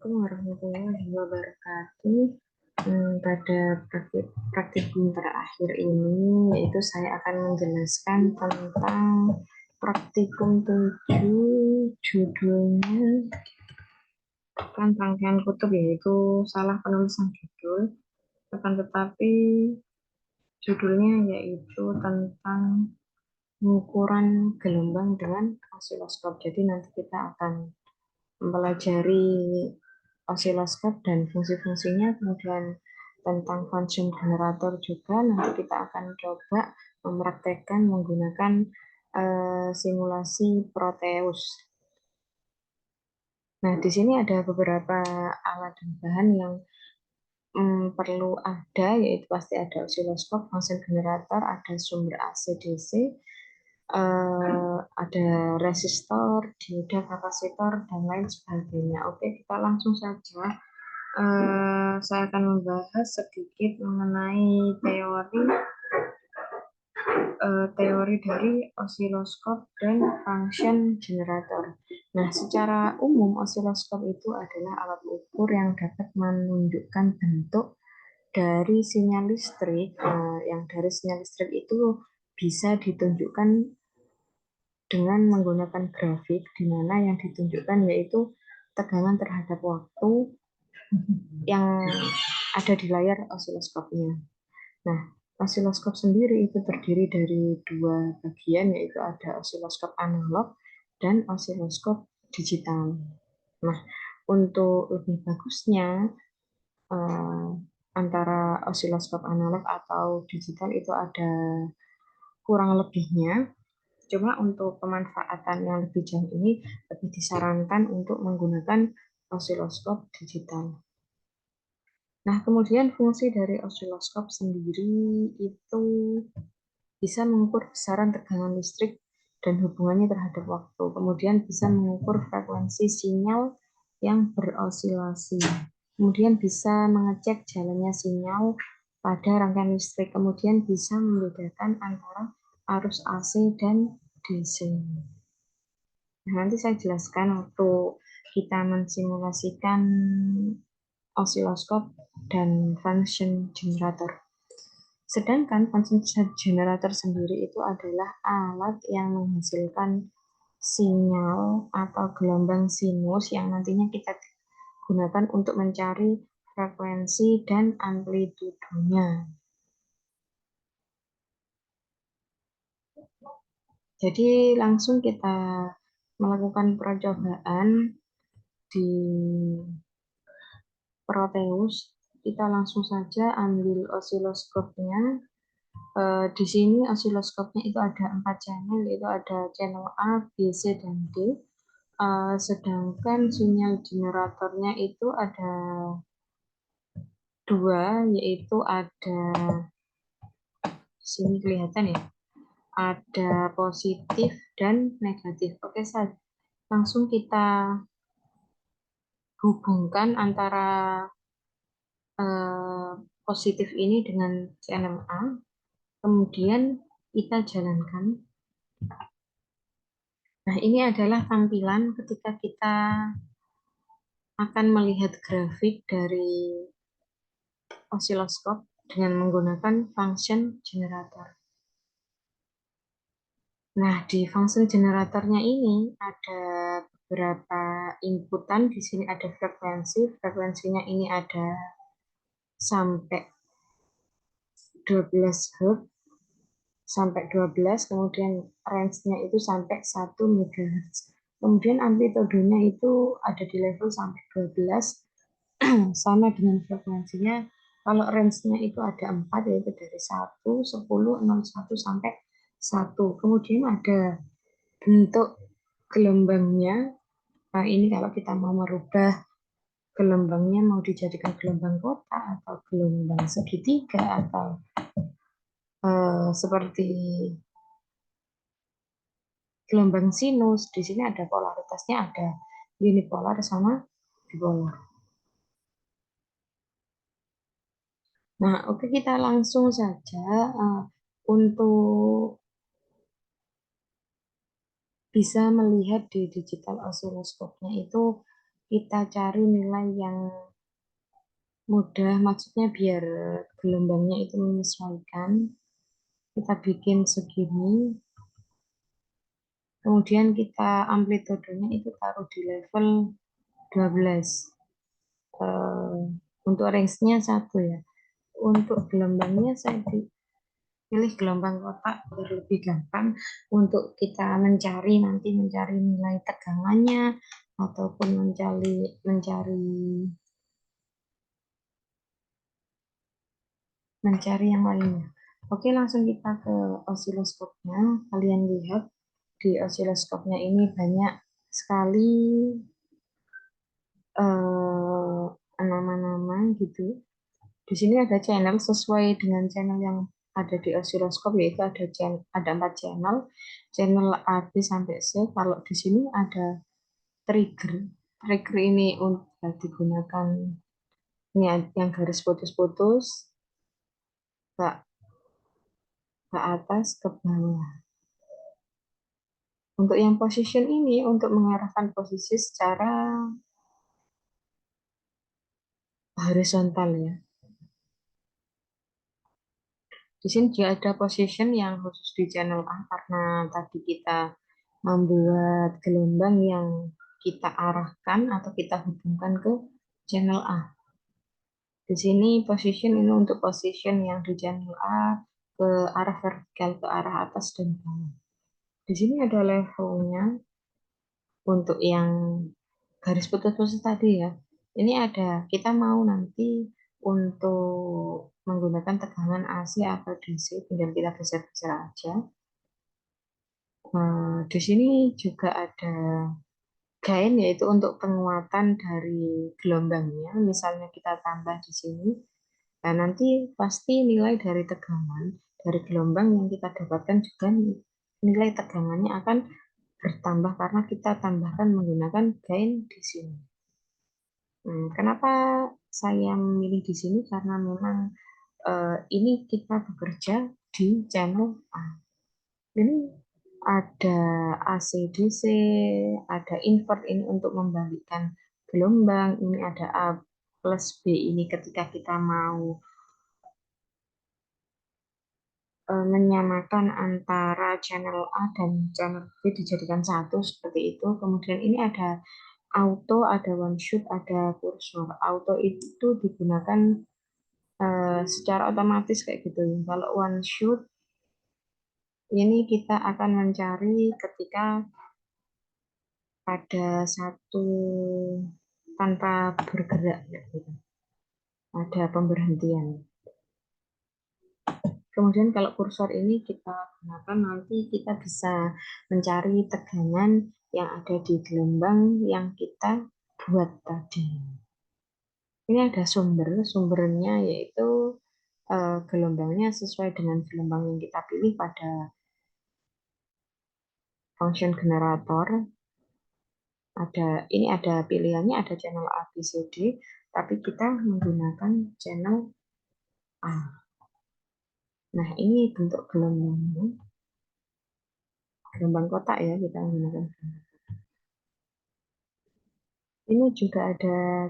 Assalamualaikum warahmatullahi wabarakatuh. Pada praktikum terakhir ini, yaitu saya akan menjelaskan tentang praktikum 7, judulnya kan rangkaian kutub, yaitu salah penulisan judul. Akan tetapi judulnya yaitu tentang pengukuran gelombang dengan osiloskop. Jadi nanti kita akan mempelajari osiloskop dan fungsi-fungsinya, kemudian tentang function generator juga. Nanti kita akan coba mempraktekkan menggunakan simulasi Proteus. Nah, di sini ada beberapa alat dan bahan yang perlu ada, yaitu pasti ada osiloskop, function generator, ada sumber AC DC, ada resistor, dioda, kapasitor, dan lain sebagainya. Oke, kita langsung saja. Saya akan membahas sedikit mengenai teori dari osiloskop dan function generator. Nah, secara umum osiloskop itu adalah alat ukur yang dapat menunjukkan bentuk dari sinyal listrik. Yang dari sinyal listrik itu bisa ditunjukkan dengan menggunakan grafik, di mana yang ditunjukkan yaitu tegangan terhadap waktu yang ada di layar osiloskopnya. Nah, osiloskop sendiri itu terdiri dari dua bagian, yaitu ada osiloskop analog dan osiloskop digital. Nah, untuk lebih bagusnya antara osiloskop analog atau digital itu ada kurang lebihnya. Cuma untuk pemanfaatan yang lebih jauh ini lebih disarankan untuk menggunakan osiloskop digital. Nah, kemudian fungsi dari osiloskop sendiri itu bisa mengukur besaran tegangan listrik dan hubungannya terhadap waktu. Kemudian bisa mengukur frekuensi sinyal yang berosilasi. Kemudian bisa mengecek jalannya sinyal pada rangkaian listrik. Kemudian bisa membedakan antara arus AC dan DC. Nah, nanti saya jelaskan waktu kita mensimulasikan osiloskop dan function generator. Sedangkan function generator sendiri itu adalah alat yang menghasilkan sinyal atau gelombang sinus yang nantinya kita gunakan untuk mencari frekuensi dan amplitudonya. Jadi langsung kita melakukan percobaan di Proteus. Kita langsung saja ambil osiloskopnya. Di sini osiloskopnya itu ada 4 channel, yaitu ada channel A, B, C, dan D. Sedangkan sinyal generatornya itu ada 2, yaitu ada sini kelihatan ya, ada positif dan negatif. Oke, langsung kita hubungkan antara positif ini dengan channel A. Kemudian kita jalankan. Nah, ini adalah tampilan ketika kita akan melihat grafik dari osiloskop dengan menggunakan function generator. Nah, di function generatornya ini ada beberapa inputan. Di sini ada frekuensi. Frekuensinya ini ada sampai 12 Hz sampai 12, kemudian range-nya itu sampai 1 MHz. Kemudian amplitudenya itu ada di level sampai 12, sama dengan frekuensinya. Kalau range-nya itu ada 4, yaitu dari 1, 10, 0, 1 sampai 1. Kemudian ada bentuk gelombangnya. Nah, ini kalau kita mau merubah gelombangnya, mau dijadikan gelombang kotak atau gelombang segitiga atau seperti gelombang sinus. Di sini ada polaritasnya, ada unipolar sama bipolar. Nah, oke, kita langsung saja untuk bisa melihat di digital osiloskopnya itu kita cari nilai yang mudah, maksudnya biar gelombangnya itu menyesuaikan. Kita bikin segini, kemudian kita amplitudenya itu taruh di level 12. Eh, untuk range-nya satu ya. Untuk gelombangnya saya pilih gelombang kotak biar lebih gampang untuk kita mencari nilai tegangannya ataupun mencari mencari yang lainnya. Oke, langsung kita ke osiloskopnya. Kalian lihat di osiloskopnya ini banyak sekali nama-nama gitu. Di sini ada channel sesuai dengan channel yang ada di osiloskop, yaitu ada 4 channel, channel A, B sampai C. Kalau di sini ada trigger. Trigger ini untuk digunakan, ini yang garis putus-putus ke, ke atas ke bawah. Untuk yang position ini untuk mengarahkan posisi secara horizontal ya. Di sini juga ada position yang khusus di channel A karena tadi kita membuat gelombang yang kita arahkan atau kita hubungkan ke channel A. Di sini position ini untuk position yang di channel A ke arah vertikal, ke arah atas dan bawah. Di sini ada levelnya untuk yang garis putus-putus tadi ya. Ini ada, kita mau nanti untuk menggunakan tegangan AC atau DC, tinggal kita geser-geser aja. Di sini juga ada gain, yaitu untuk penguatan dari gelombangnya. Misalnya kita tambah di sini, nah nanti pasti nilai dari tegangan dari gelombang yang kita dapatkan juga nilai tegangannya akan bertambah karena kita tambahkan menggunakan gain di sini. Kenapa saya memilih di sini? Karena memang ini kita bekerja di channel A. Ini ada AC/DC, ada invert ini untuk membalikkan gelombang, ini ada A plus B ini ketika kita mau menyamakan antara channel A dan channel B dijadikan satu seperti itu. Kemudian ini ada auto, ada one shot, ada kursor. Auto itu digunakan secara otomatis kayak gitu. Kalau one shot ini kita akan mencari ketika ada satu tanpa bergerak gitu. Ada pemberhentian. Kemudian kalau kursor ini kita gunakan nanti kita bisa mencari tegangan yang ada di gelombang yang kita buat tadi. Ini ada sumbernya yaitu gelombangnya sesuai dengan gelombang yang kita pilih pada function generator. Ini ada pilihannya, ada channel A, B, C, D, tapi kita menggunakan channel A. Nah, ini bentuk gelombangnya, gelombang kotak ya kita menggunakan. Ini juga ada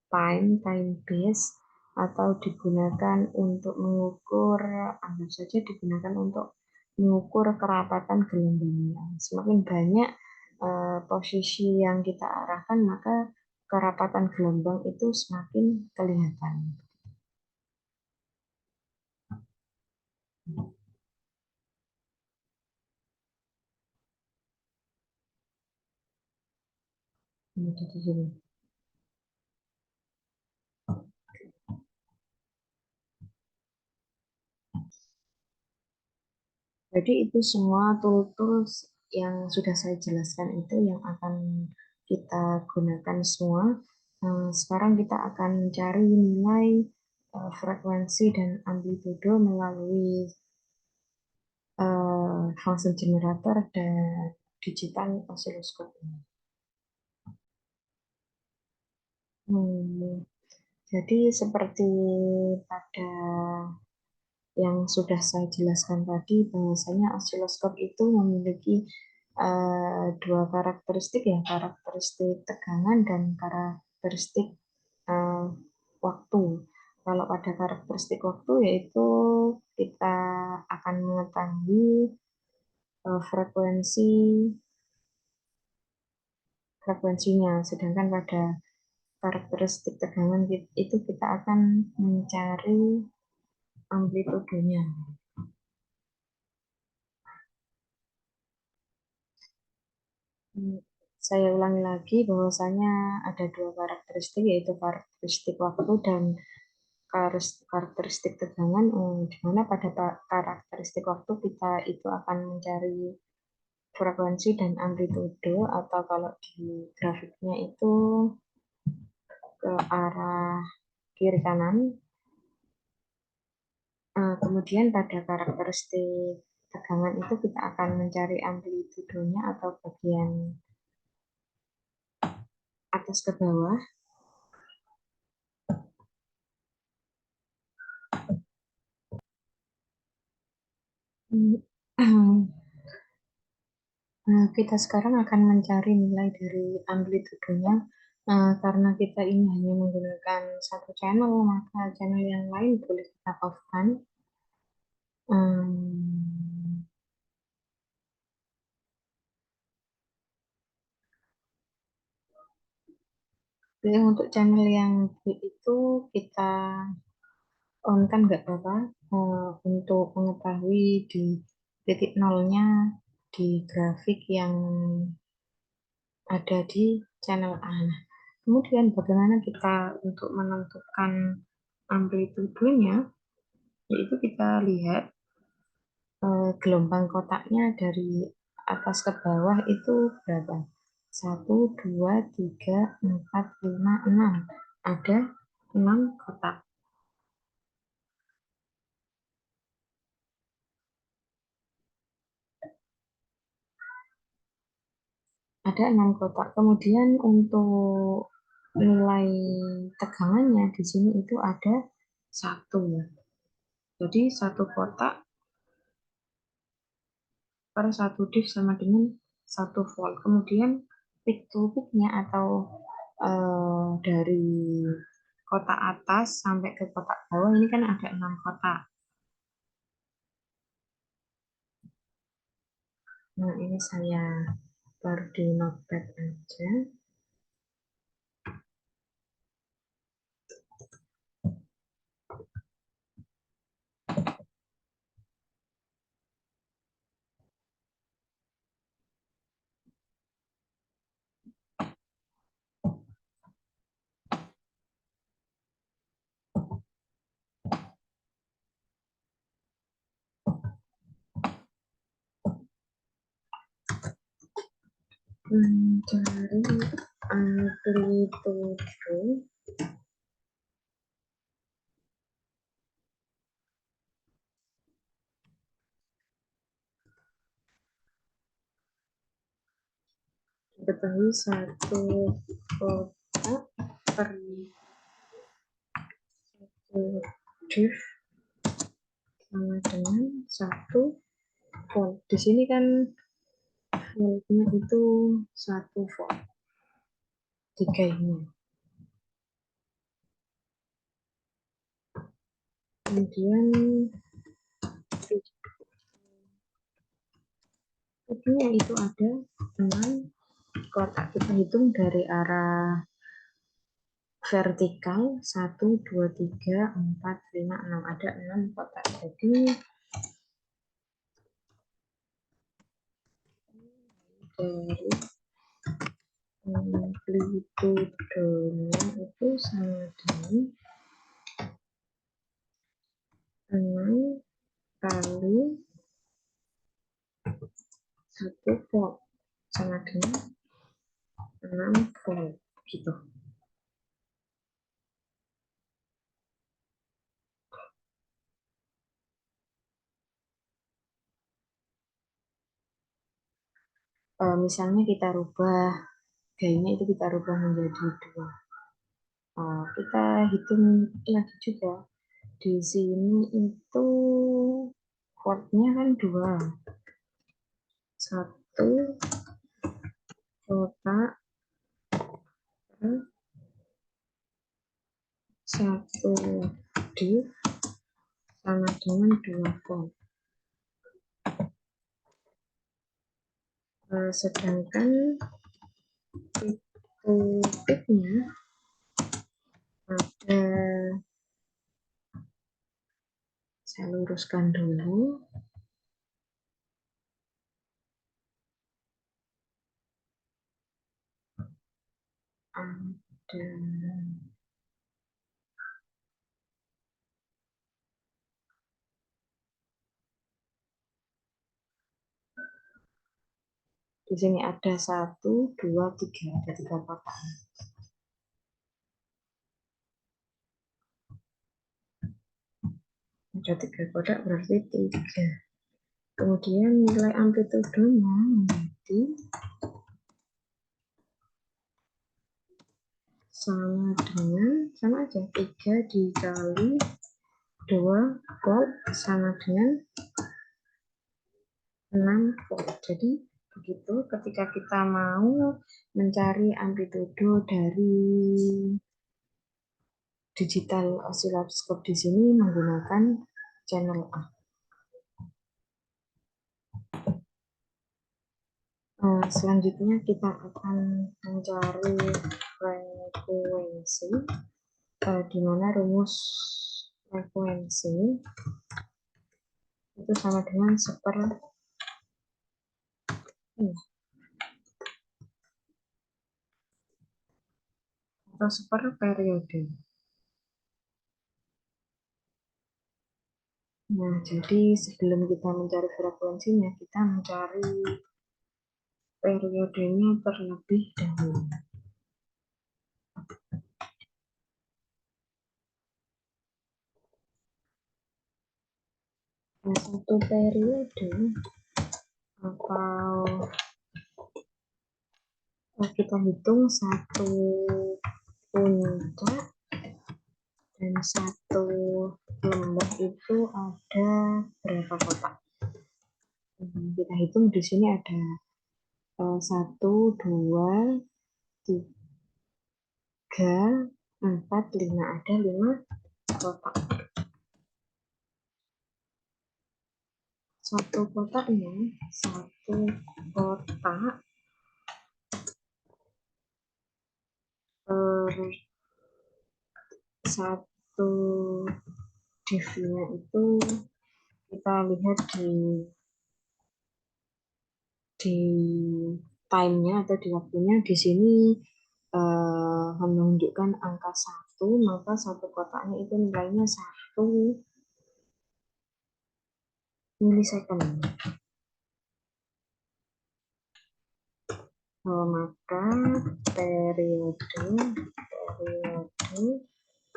time base atau digunakan untuk mengukur, anggap saja digunakan untuk mengukur kerapatan gelombangnya. Semakin banyak posisi yang kita arahkan, maka kerapatan gelombang itu semakin kelihatan. Ini di sini. Jadi itu semua tools yang sudah saya jelaskan itu yang akan kita gunakan semua. Sekarang kita akan mencari nilai frekuensi dan amplitudo melalui function generator dan digital oscilloscope ini. Hmm, jadi seperti pada yang sudah saya jelaskan tadi, bahwasanya oscilloscope itu memiliki dua karakteristik ya, karakteristik tegangan dan karakteristik eh, waktu. Kalau pada karakteristik waktu yaitu kita akan mengetahui frekuensi frekuensinya, sedangkan pada karakteristik tegangan itu kita akan mencari amplitudenya. Hmm, Saya ulangi lagi bahwasanya ada dua karakteristik yaitu karakteristik waktu dan karakteristik tegangan, di mana pada karakteristik waktu kita itu akan mencari frekuensi dan amplitude atau kalau di grafiknya itu ke arah kiri kanan. Kemudian pada karakteristik tegangan itu kita akan mencari amplitudenya atau bagian atas ke bawah. Kita sekarang akan mencari nilai dari amplitudenya. Karena kita ini hanya menggunakan satu channel, maka channel yang lain boleh kita off-kan. Jadi untuk channel yang B itu kita on kan nggak apa-apa. Untuk mengetahui di titik nolnya di grafik yang ada di channel A. Nah, kemudian bagaimana kita untuk menentukan amplitudenya, yaitu kita lihat gelombang kotaknya dari atas ke bawah itu berapa? Satu, 2, 3, 4, 5, 6. Ada 6 kotak. Ada 6 kotak. Kemudian untuk nilai tegangannya di sini itu ada satu ya. Jadi satu kotak per satu div sama dengan 1 volt. Kemudian peak to peak-nya atau dari kotak atas sampai ke kotak bawah ini kan ada 6 kotak. Nah, ini saya baru di notepad aja. Mencari amplitude diketahui satu kotak per satu div sama dengan 1 volt. Di sini kan voltnya itu 1 volt. Tiga ini. Kemudian peaknya itu ada 6 kotak. Kita hitung dari arah vertikal 1, 2, 3, 4, 5, 6. Ada 6 kotak. Jadi dari amplitudenya itu sama dengan 6 kali 1 volt sama dengan 6 volt gitu. Misalnya kita rubah gayanya itu kita rubah menjadi 2. Kita hitung lagi juga. Di sini itu voltnya kan 2. kotak per 1 div sama dengan 2 form. Sedangkan titiknya ada, saya luruskan dulu, ada di sini ada 1, 2, 3, ada 3 kotak. Ada 3 kotak berarti 3. Kemudian nilai amplitudenya menjadi sama aja 3 dikali 2 volt sama dengan 6 volt. Jadi begitu ketika kita mau mencari amplitudo dari digital oscilloscope di sini menggunakan channel A. Selanjutnya kita akan mencari frekuensi, di mana rumus frekuensi itu sama dengan seper periode. Nah, jadi sebelum kita mencari frekuensinya, kita mencari periodenya terlebih dahulu. Nah, satu periode atau kita hitung satu puncak dan satu lembah itu ada berapa kotak? Kita hitung di sini ada 1, 2, 3, 4, 5, ada 5 kotak. Satu kotaknya, satu kotak per satu div-nya itu kita lihat di time-nya atau di waktunya. Di sini menunjukkan angka 1, maka satu kotaknya itu nilainya 1 milisecond. Maka periode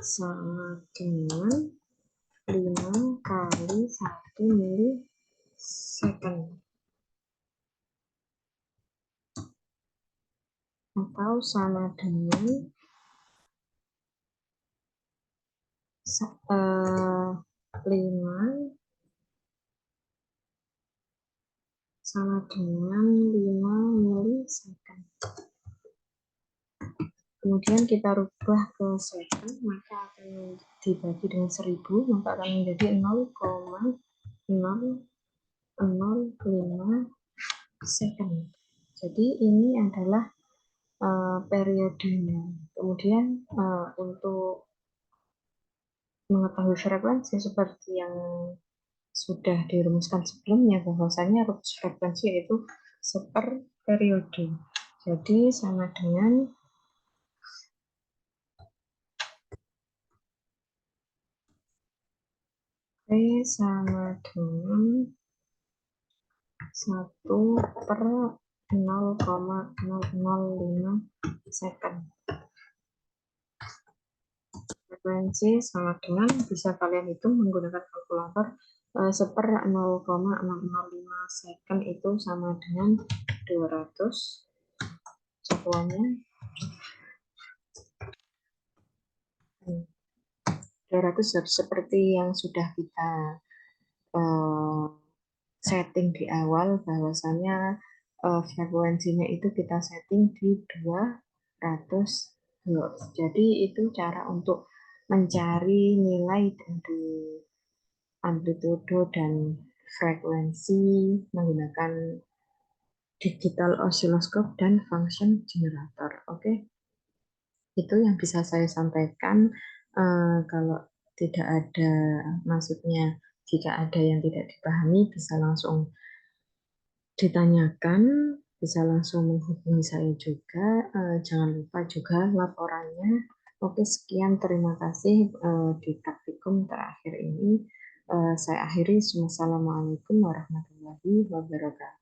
sama dengan 5 kali 1 milisecond atau sama dengan 5 sama dengan 5 milisecond. Kemudian kita rubah ke second, maka akan dibagi dengan 1000, maka akan menjadi 0,005 second. Jadi ini adalah periodenya. Kemudian untuk mengetahui frekuensi seperti yang sudah dirumuskan sebelumnya, bahwasanya rumus frekuensi yaitu seper periode. Jadi sama dengan P sama dengan 1 per 0,005 second. Frekuensi sama dengan, bisa kalian hitung menggunakan kalkulator, seper 0,005 second itu sama dengan 200 satuannya. 200 seperti yang sudah kita setting di awal, bahwasanya frekuensinya itu kita setting di 200 Hz. Jadi itu cara untuk mencari nilai dari amplitudo dan frekuensi menggunakan digital oscilloscope dan function generator. Oke, itu yang bisa saya sampaikan. Kalau tidak ada, maksudnya jika ada yang tidak dipahami, bisa langsung ditanyakan, bisa langsung menghubungi saya juga. Jangan lupa juga laporannya. Oke, sekian. Terima kasih di praktikum terakhir ini. Saya akhiri. Wassalamualaikum warahmatullahi wabarakatuh.